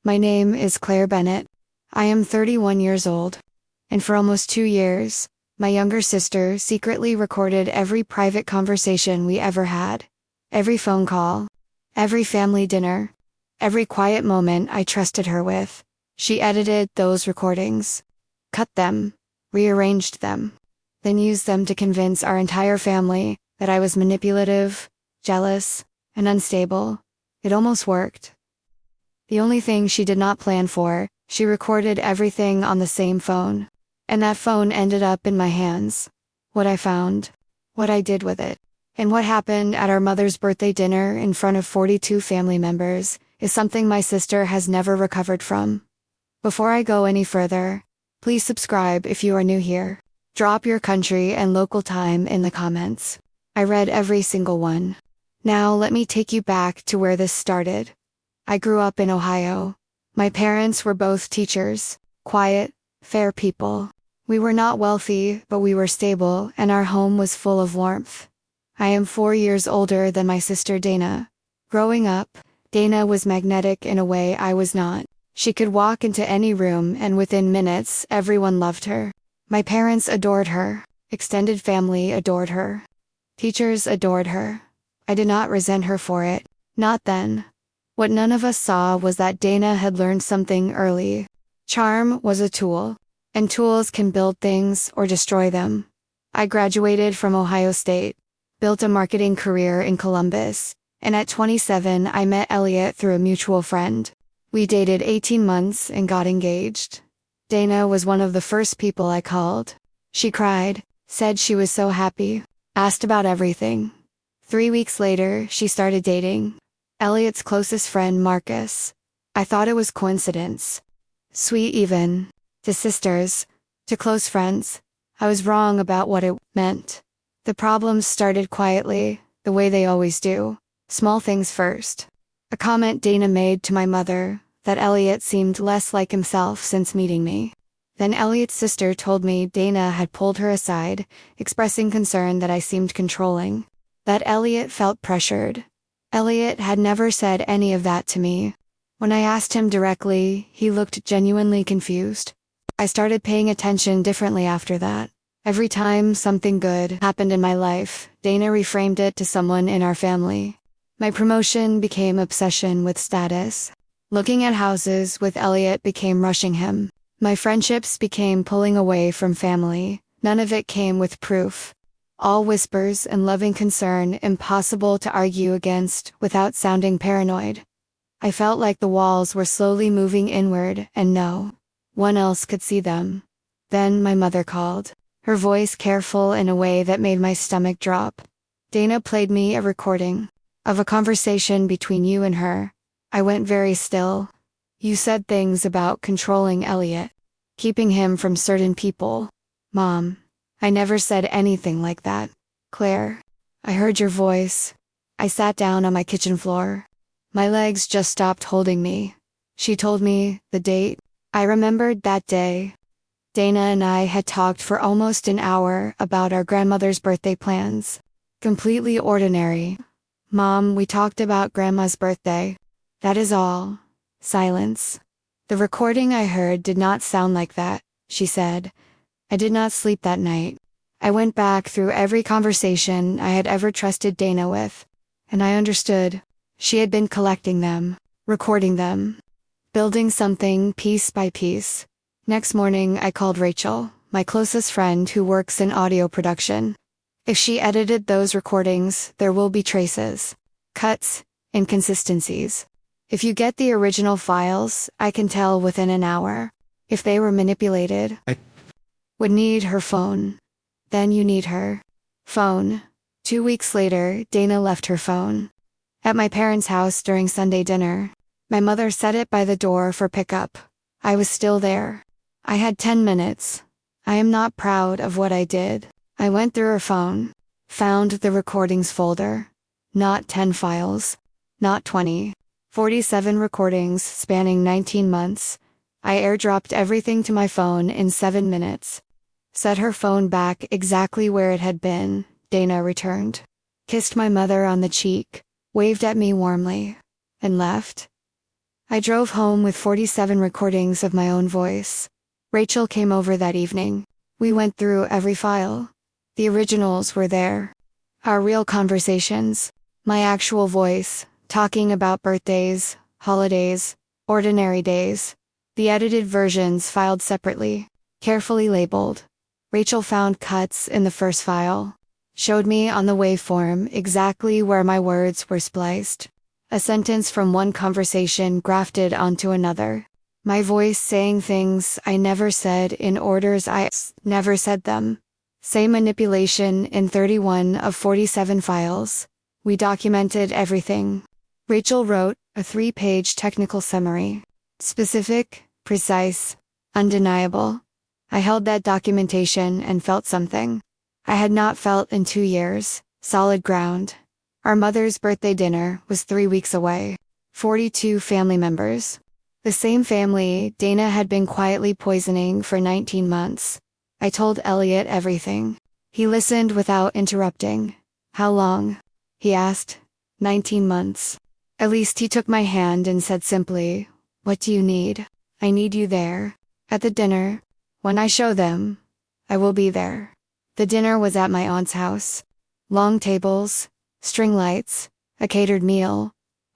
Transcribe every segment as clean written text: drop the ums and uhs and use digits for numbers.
My name is Claire Bennett. I am 31 years old. And for almost 2 years, my younger sister secretly recorded every private conversation we ever had. Every phone call. Every family dinner. Every quiet moment I trusted her with. She edited those recordings. Cut them. Rearranged them. Then used them to convince our entire family that I was manipulative, jealous, and unstable. It almost worked. The only thing she did not plan for, she recorded everything on the same phone. And that phone ended up in my hands. What I found. What I did with it. And what happened at our mother's birthday dinner in front of 42 family members is something my sister has never recovered from. Before I go any further, please subscribe if you are new here. Drop your country and local time in the comments. I read every single one. Now let me take you back to where this started. I grew up in Ohio. My parents were both teachers, quiet, fair people. We were not wealthy, but we were stable, and our home was full of warmth. I am 4 years older than my sister Dana. Growing up, Dana was magnetic in a way I was not. She could walk into any room and within minutes everyone loved her. My parents adored her. Extended family adored her. Teachers adored her. I did not resent her for it. Not then. What none of us saw was that Dana had learned something early. Charm was a tool, and tools can build things or destroy them. I graduated from Ohio State, built a marketing career in Columbus, and at 27 I met Elliot through a mutual friend. We dated 18 months and got engaged. Dana was one of the first people I called. She cried, said she was so happy, asked about everything. 3 weeks later, she started dating Elliot's closest friend, Marcus. I thought it was coincidence. Sweet even. To sisters. To close friends. I was wrong about what it meant. The problems started quietly, the way they always do. Small things first. A comment Dana made to my mother, that Elliot seemed less like himself since meeting me. Then Elliot's sister told me Dana had pulled her aside, expressing concern that I seemed controlling. That Elliot felt pressured. Elliot had never said any of that to me. When I asked him directly, he looked genuinely confused. I started paying attention differently after that. Every time something good happened in my life, Dana reframed it to someone in our family. My promotion became obsession with status. Looking at houses with Elliot became rushing him. My friendships became pulling away from family. None of it came with proof. All whispers and loving concern, impossible to argue against without sounding paranoid. I felt like the walls were slowly moving inward, and no one else could see them. Then my mother called, her voice careful in a way that made my stomach drop. Dana played me a recording of a conversation between you and her. I went very still. You said things about controlling Elliot, keeping him from certain people. Mom, I never said anything like that. Claire, I heard your voice. I sat down on my kitchen floor. My legs just stopped holding me. She told me the date. I remembered that day. Dana and I had talked for almost an hour about our grandmother's birthday plans. Completely ordinary. Mom, we talked about Grandma's birthday. That is all. Silence. The recording I heard did not sound like that, she said. I did not sleep that night. I went back through every conversation I had ever trusted Dana with, and I understood. She had been collecting them, recording them, building something piece by piece. Next morning I called Rachel, my closest friend who works in audio production. If she edited those recordings, there will be traces, cuts, inconsistencies. If you get the original files, I can tell within an hour. If they were manipulated, would need her phone. Then you need her phone. 2 weeks later, Dana left her phone at my parents' house during Sunday dinner. My mother set it by the door for pickup. I was still there. I had 10 minutes. I am not proud of what I did. I went through her phone, found the recordings folder. Not 10 files. Not 20. 47 recordings spanning 19 months. I airdropped everything to my phone in 7 minutes. Set her phone back exactly where it had been. Dana returned, kissed my mother on the cheek, waved at me warmly, and left. I drove home with 47 recordings of my own voice. Rachel came over that evening. We went through every file. The originals were there. Our real conversations. My actual voice, talking about birthdays, holidays, ordinary days. The edited versions filed separately, carefully labeled. Rachel found cuts in the first file. Showed me on the waveform exactly where my words were spliced. A sentence from one conversation grafted onto another. My voice saying things I never said in orders I never said them. Same manipulation in 31 of 47 files. We documented everything. Rachel wrote a 3-page technical summary. Specific, precise, undeniable. I held that documentation and felt something I had not felt in 2 years. Solid ground. Our mother's birthday dinner was 3 weeks away. 42 family members. The same family Dana had been quietly poisoning for 19 months. I told Elliot everything. He listened without interrupting. How long? He asked. 19 months. At least he took my hand and said simply, "What do you need?" "I need you there. At the dinner. When I show them, I will be there." The dinner was at my aunt's house. Long tables, string lights, a catered meal.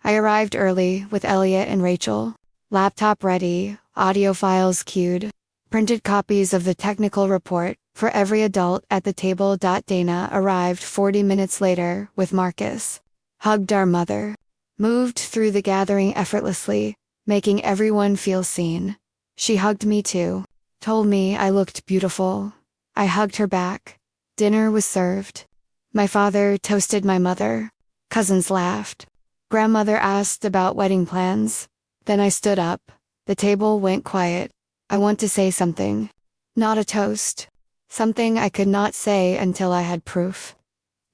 I arrived early with Elliot and Rachel. Laptop ready, audio files queued. Printed copies of the technical report for every adult at the table. Dana arrived 40 minutes later with Marcus. Hugged our mother. Moved through the gathering effortlessly, making everyone feel seen. She hugged me too. Told me I looked beautiful. I hugged her back. Dinner was served. My father toasted my mother. Cousins laughed. Grandmother asked about wedding plans. Then I stood up. The table went quiet. I want to say something. Not a toast. Something I could not say until I had proof.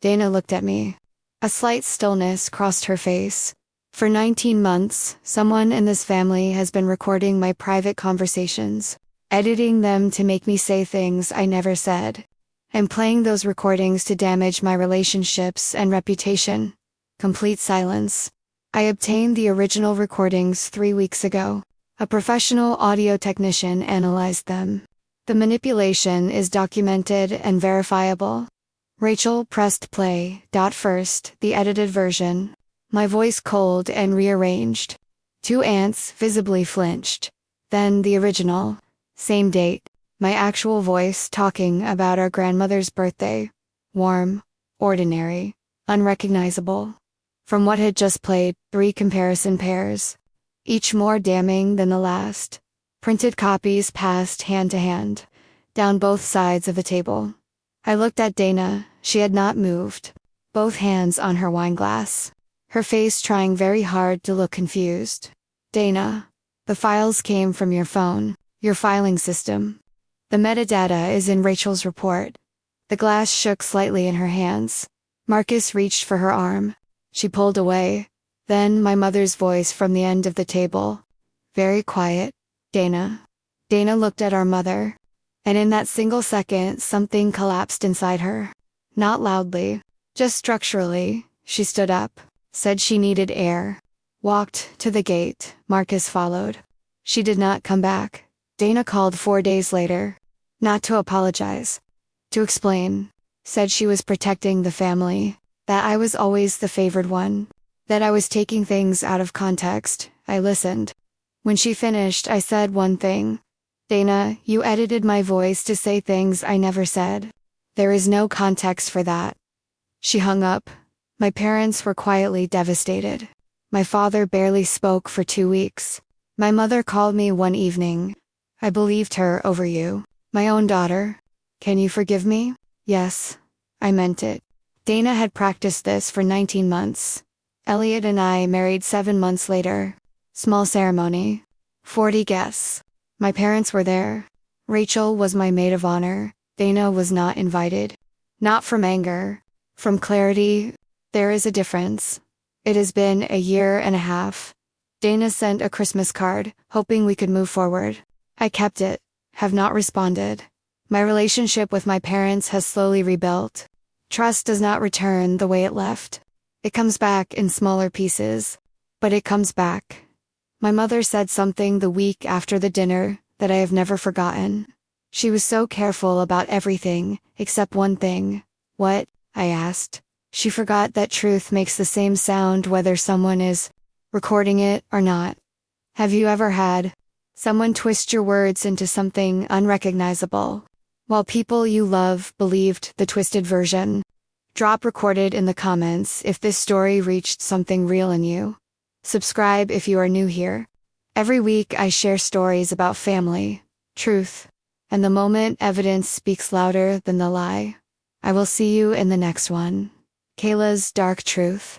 Dana looked at me. A slight stillness crossed her face. For 19 months, someone in this family has been recording my private conversations, editing them to make me say things I never said, and playing those recordings to damage my relationships and reputation. Complete silence. I obtained the original recordings 3 weeks ago. A professional audio technician analyzed them. The manipulation is documented and verifiable. Rachel pressed play. First, the edited version. My voice cold and rearranged. 2 ants visibly flinched. Then the original. Same date. My actual voice talking about our grandmother's birthday. Warm, ordinary, unrecognizable. From what had just played, 3 comparison pairs. Each more damning than the last. Printed copies passed hand to hand, down both sides of the table. I looked at Dana. She had not moved. Both hands on her wine glass. Her face trying very hard to look confused. Dana, the files came from your phone, your filing system. The metadata is in Rachel's report. The glass shook slightly in her hands. Marcus reached for her arm. She pulled away. Then my mother's voice from the end of the table. Very quiet. Dana. Dana looked at our mother. And in that single second, something collapsed inside her. Not loudly, just structurally. She stood up, said she needed air. Walked to the gate. Marcus followed. She did not come back. Dana called 4 days later. Not to apologize. To explain. Said she was protecting the family. That I was always the favored one. That I was taking things out of context. I listened. When she finished, I said one thing. Dana, you edited my voice to say things I never said. There is no context for that. She hung up. My parents were quietly devastated. My father barely spoke for 2 weeks. My mother called me one evening. I believed her over you. My own daughter. Can you forgive me? Yes. I meant it. Dana had practiced this for 19 months. Elliot and I married 7 months later. Small ceremony. 40 guests. My parents were there. Rachel was my maid of honor. Dana was not invited. Not from anger. From clarity. There is a difference. It has been 1.5 years. Dana sent a Christmas card, hoping we could move forward. I kept it. Have not responded. My relationship with my parents has slowly rebuilt. Trust does not return the way it left. It comes back in smaller pieces. But it comes back. My mother said something the week after the dinner that I have never forgotten. She was so careful about everything, except one thing. What? I asked. She forgot that truth makes the same sound whether someone is recording it or not. Have you ever had someone twist your words into something unrecognizable, while people you love believed the twisted version? Drop recorded in the comments if this story reached something real in you. Subscribe if you are new here. Every week I share stories about family, truth, and the moment evidence speaks louder than the lie. I will see you in the next one. Kayla's Dark Truth.